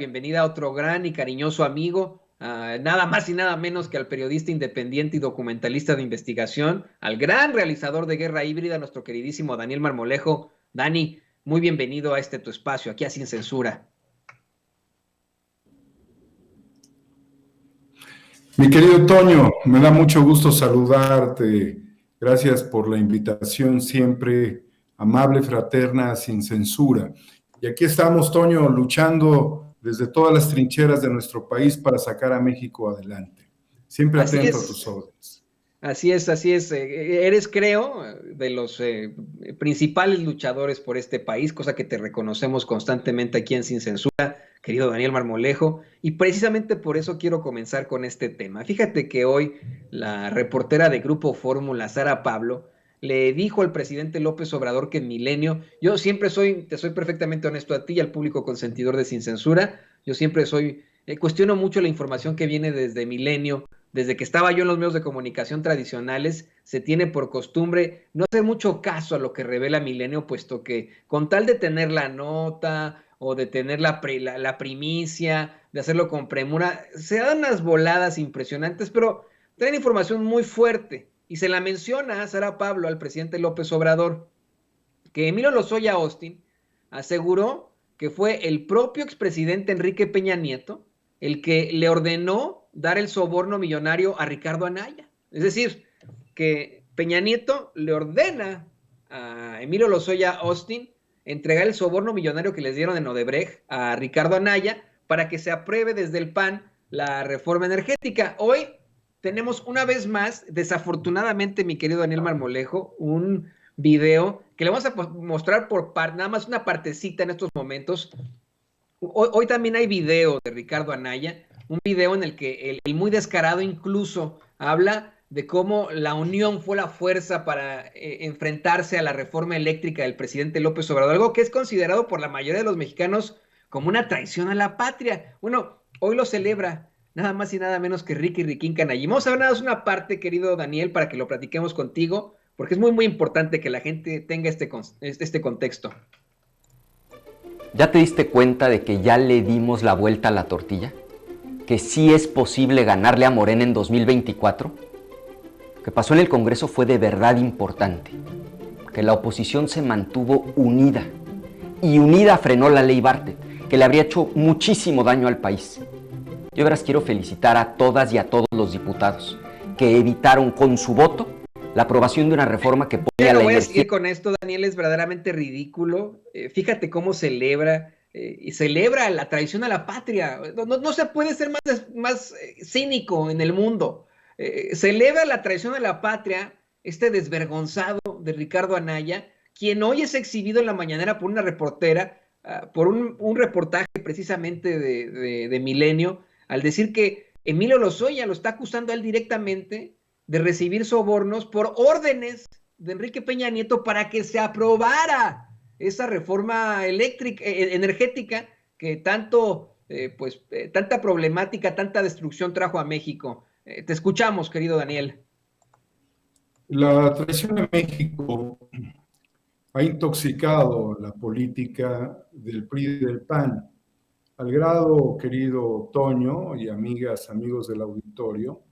Bienvenida a otro gran y cariñoso amigo, nada más y nada menos que al periodista independiente y documentalista de investigación, al gran realizador de Guerra Híbrida, nuestro queridísimo Daniel Marmolejo. Dani, muy bienvenido a tu espacio, aquí a Sin Censura. Mi querido Toño, me da mucho gusto saludarte. Gracias por la invitación siempre amable, fraterna, sin censura. Y aquí estamos, Toño, luchando desde todas las trincheras de nuestro país para sacar a México adelante. Siempre Así atento a es. tus órdenes. Así es, así es. Eres, creo, de los principales luchadores por este país, cosa que te reconocemos constantemente aquí en Sin Censura, querido Daniel Marmolejo, y precisamente por eso quiero comenzar con este tema. Fíjate que hoy la reportera de Grupo Fórmula, Sara Pablo, le dijo al presidente López Obrador que en Milenio, yo siempre te soy perfectamente honesto a ti y al público consentidor de Sin Censura, yo siempre cuestiono mucho la información que viene desde Milenio. Desde que estaba yo en los medios de comunicación tradicionales, se tiene por costumbre no hacer mucho caso a lo que revela Milenio, puesto que con tal de tener la nota o de tener la primicia, de hacerlo con premura, se dan unas voladas impresionantes, pero traen información muy fuerte. Y se la menciona a Sara Pablo, al presidente López Obrador, que Emilio Lozoya Austin aseguró que fue el propio expresidente Enrique Peña Nieto el que le ordenó dar el soborno millonario a Ricardo Anaya. Es decir, que Peña Nieto le ordena a Emilio Lozoya Austin entregar el soborno millonario que les dieron en Odebrecht a Ricardo Anaya para que se apruebe desde el PAN la reforma energética. Hoy tenemos una vez más, desafortunadamente, mi querido Daniel Marmolejo, un video que le vamos a mostrar nada más una partecita en estos momentos. Hoy también hay video de Ricardo Anaya, un video en el que el muy descarado incluso habla de cómo la unión fue la fuerza para enfrentarse a la reforma eléctrica del presidente López Obrador, algo que es considerado por la mayoría de los mexicanos como una traición a la patria. Bueno, hoy lo celebra nada más y nada menos que Ricky Riquín Canallín. Vamos a ver nada más una parte, querido Daniel, para que lo platiquemos contigo, porque es muy, muy importante que la gente tenga este contexto. ¿Ya te diste cuenta de que ya le dimos la vuelta a la tortilla? ¿Que sí es posible ganarle a Morena en 2024? Lo que pasó en el Congreso fue de verdad importante. Que la oposición se mantuvo unida. Y unida frenó la ley Bartlett, que le habría hecho muchísimo daño al país. Yo verás, quiero felicitar a todas y a todos los diputados que evitaron con su voto la aprobación de una reforma que ponía la energía. Voy a seguir con esto, Daniel, es verdaderamente ridículo. Fíjate cómo celebra la traición a la patria. No se puede ser más cínico en el mundo. Celebra la traición a la patria este desvergonzado de Ricardo Anaya, quien hoy es exhibido en la mañanera por una reportera, por un reportaje precisamente de Milenio, al decir que Emilio Lozoya lo está acusando a él directamente de recibir sobornos por órdenes de Enrique Peña Nieto para que se aprobara esa reforma energética que tanta problemática, tanta destrucción trajo a México. Te escuchamos, querido Daniel. La traición a México ha intoxicado la política del PRI y del PAN, al grado, querido Toño y amigos del auditorio,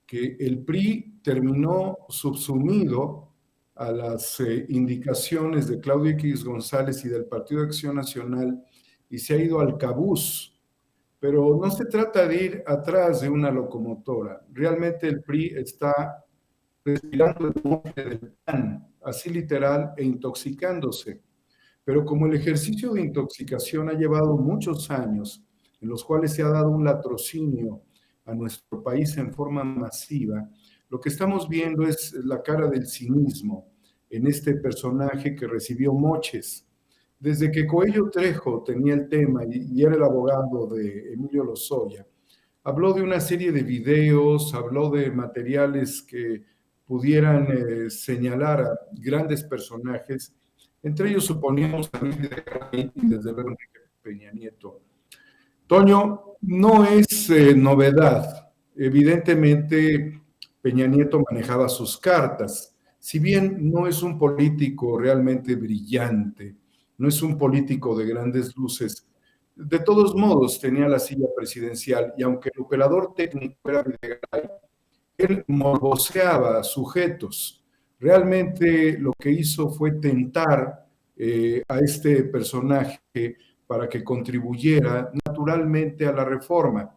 que el PRI terminó subsumido a las indicaciones de Claudio X González y del Partido de Acción Nacional y se ha ido al cabús. Pero no se trata de ir atrás de una locomotora. Realmente el PRI está respirando el monte del PAN, así literal, e intoxicándose. Pero como el ejercicio de intoxicación ha llevado muchos años, en los cuales se ha dado un latrocinio a nuestro país en forma masiva, lo que estamos viendo es la cara del cinismo en este personaje que recibió moches. Desde que Coello Trejo tenía el tema y era el abogado de Emilio Lozoya, habló de una serie de videos, habló de materiales que pudieran señalar a grandes personajes, entre ellos suponíamos a Luis de y desde luego Enrique Peña Nieto. Toño, no es novedad. Evidentemente, Peña Nieto manejaba sus cartas. Si bien no es un político realmente brillante, no es un político de grandes luces, de todos modos tenía la silla presidencial y aunque el operador técnico era Videgaray, él morboseaba sujetos. Realmente lo que hizo fue tentar a este personaje para que contribuyera naturalmente a la reforma.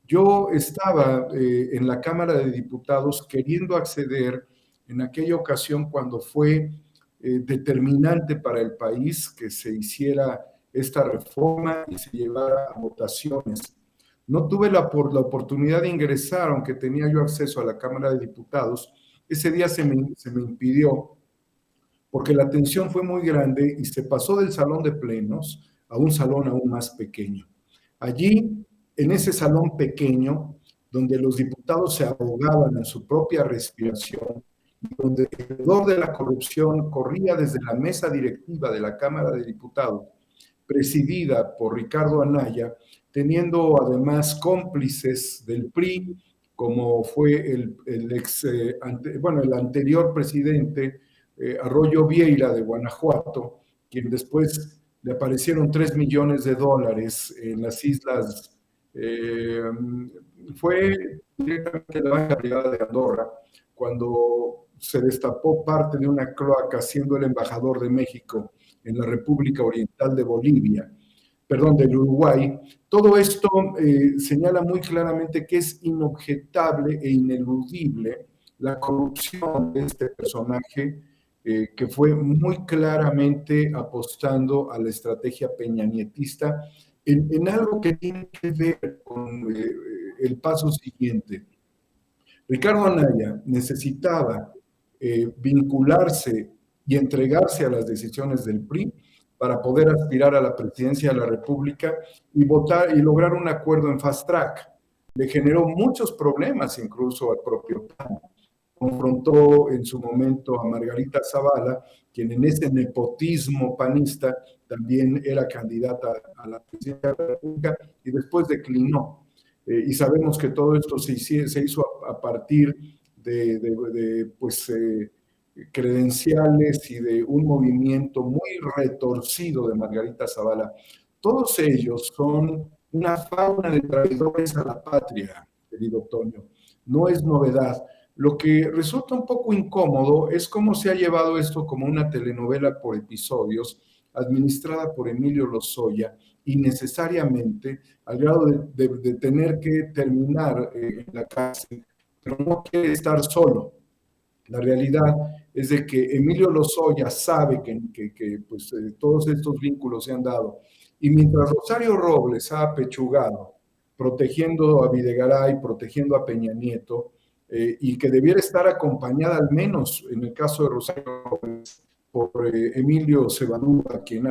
Yo estaba en la Cámara de Diputados queriendo acceder en aquella ocasión cuando fue determinante para el país que se hiciera esta reforma y se llevara a votaciones. No tuve la oportunidad de ingresar, aunque tenía yo acceso a la Cámara de Diputados. Ese día se me impidió porque la tensión fue muy grande y se pasó del salón de plenos a un salón aún más pequeño. Allí, en ese salón pequeño, donde los diputados se ahogaban en su propia respiración, donde el hedor de la corrupción corría desde la mesa directiva de la Cámara de Diputados, presidida por Ricardo Anaya, teniendo además cómplices del PRI, como fue el anterior presidente Arroyo Vieira de Guanajuato, quien después le aparecieron $3 millones en las islas, fue directamente la banca privada de Andorra, cuando se destapó parte de una cloaca siendo el embajador de México en la República Oriental de Bolivia, perdón, del Uruguay. Todo esto señala muy claramente que es inobjetable e ineludible la corrupción de este personaje que fue muy claramente apostando a la estrategia peñanietista en algo que tiene que ver con el paso siguiente. Ricardo Anaya necesitaba vincularse y entregarse a las decisiones del PRI para poder aspirar a la presidencia de la República y votar y lograr un acuerdo en fast track. Le generó muchos problemas incluso al propio PAN. Confrontó en su momento a Margarita Zavala, quien en ese nepotismo panista también era candidata a la presidencia de la República y después declinó. Y sabemos que todo esto se hizo a partir de credenciales y de un movimiento muy retorcido de Margarita Zavala. Todos ellos son una fauna de traidores a la patria, querido Toño. No es novedad. Lo que resulta un poco incómodo es cómo se ha llevado esto como una telenovela por episodios, administrada por Emilio Lozoya, innecesariamente, al grado de tener que terminar en la cárcel, pero no quiere estar solo. La realidad es de que Emilio Lozoya sabe que todos estos vínculos se han dado. Y mientras Rosario Robles ha apechugado, protegiendo a Videgaray, protegiendo a Peña Nieto, y que debiera estar acompañada al menos en el caso de Rosario Robles por Emilio Cebadúa, quien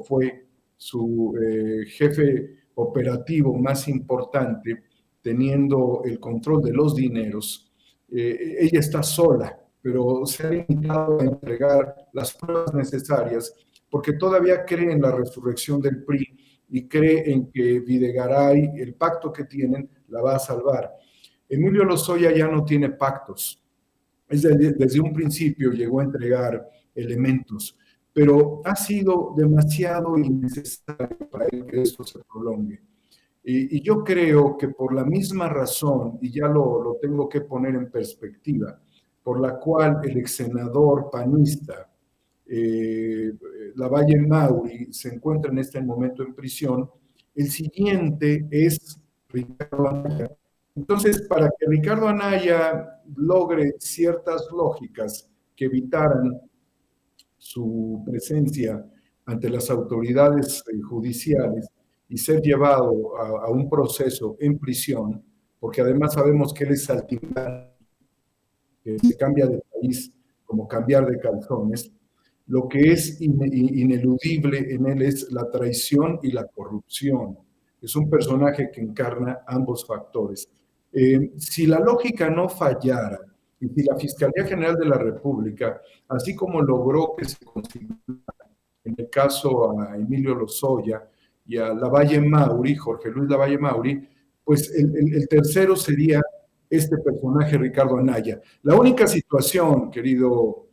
fue su jefe operativo más importante, teniendo el control de los dineros. Ella está sola, pero se ha limitado a entregar las pruebas necesarias porque todavía cree en la resurrección del PRI y cree en que Videgaray, el pacto que tienen, la va a salvar. Emilio Lozoya ya no tiene pactos. Desde un principio llegó a entregar elementos, pero ha sido demasiado innecesario para él que esto se prolongue. Y yo creo que por la misma razón, y ya lo tengo que poner en perspectiva, por la cual el ex senador panista Lavalle Mauri se encuentra en este momento en prisión, el siguiente es Ricardo Anaya. Entonces, para que Ricardo Anaya logre ciertas lógicas que evitaran su presencia ante las autoridades judiciales y ser llevado a un proceso en prisión, porque además sabemos que él es saltimbanqui, que se cambia de país como cambiar de calzones, lo que es ineludible en él es la traición y la corrupción. Es un personaje que encarna ambos factores. Si la lógica no fallara y si la Fiscalía General de la República, así como logró que se constituyera en el caso a Emilio Lozoya y a Lavalle Mauri, Jorge Luis Lavalle Mauri, pues el tercero sería este personaje Ricardo Anaya. La única situación, querido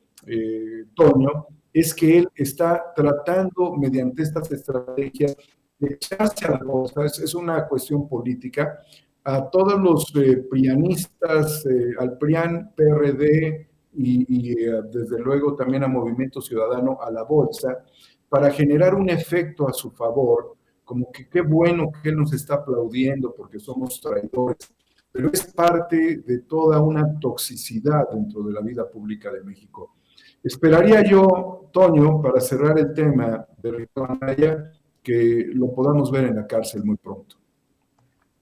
Toño, es que él está tratando mediante estas estrategias echarse a la bolsa, es una cuestión política, a todos los prianistas, al PRIAN, PRD desde luego también a Movimiento Ciudadano, a la bolsa, para generar un efecto a su favor, como que qué bueno que él nos está aplaudiendo porque somos traidores, pero es parte de toda una toxicidad dentro de la vida pública de México. Esperaría yo, Toño, para cerrar el tema de Ricardo Anaya, que lo podamos ver en la cárcel muy pronto.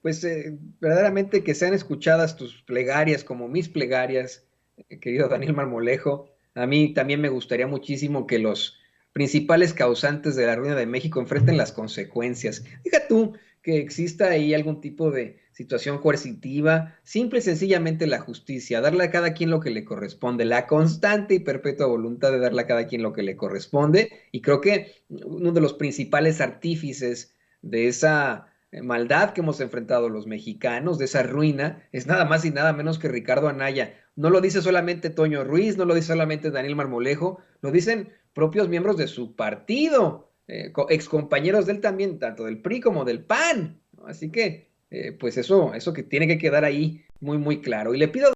Pues verdaderamente que sean escuchadas tus plegarias como mis plegarias, querido Daniel Marmolejo. A mí también me gustaría muchísimo que los principales causantes de la ruina de México enfrenten las consecuencias. Deja tú que exista ahí algún tipo de situación coercitiva, simple y sencillamente la justicia, darle a cada quien lo que le corresponde, la constante y perpetua voluntad de darle a cada quien lo que le corresponde. Y creo que uno de los principales artífices de esa maldad que hemos enfrentado los mexicanos, de esa ruina, es nada más y nada menos que Ricardo Anaya. No lo dice solamente Toño Ruiz, no lo dice solamente Daniel Marmolejo, lo dicen propios miembros de su partido, excompañeros de él también, tanto del PRI como del PAN, ¿no? Así que, pues eso que tiene que quedar ahí muy, muy claro. Y le pido